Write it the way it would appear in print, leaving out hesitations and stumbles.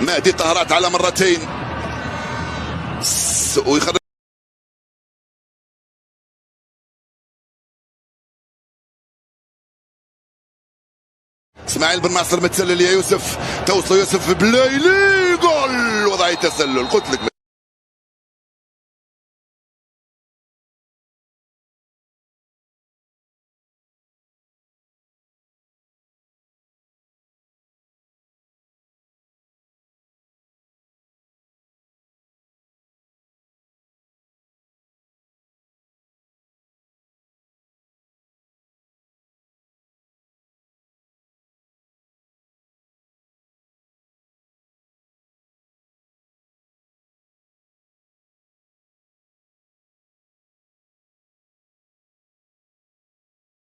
مهدي طهرات على مرتين ويخرج اسماعيل بن ناصر متسلل يا يوسف، توصل يوسف بلايلي، جول وضعية تسلل. قلت لك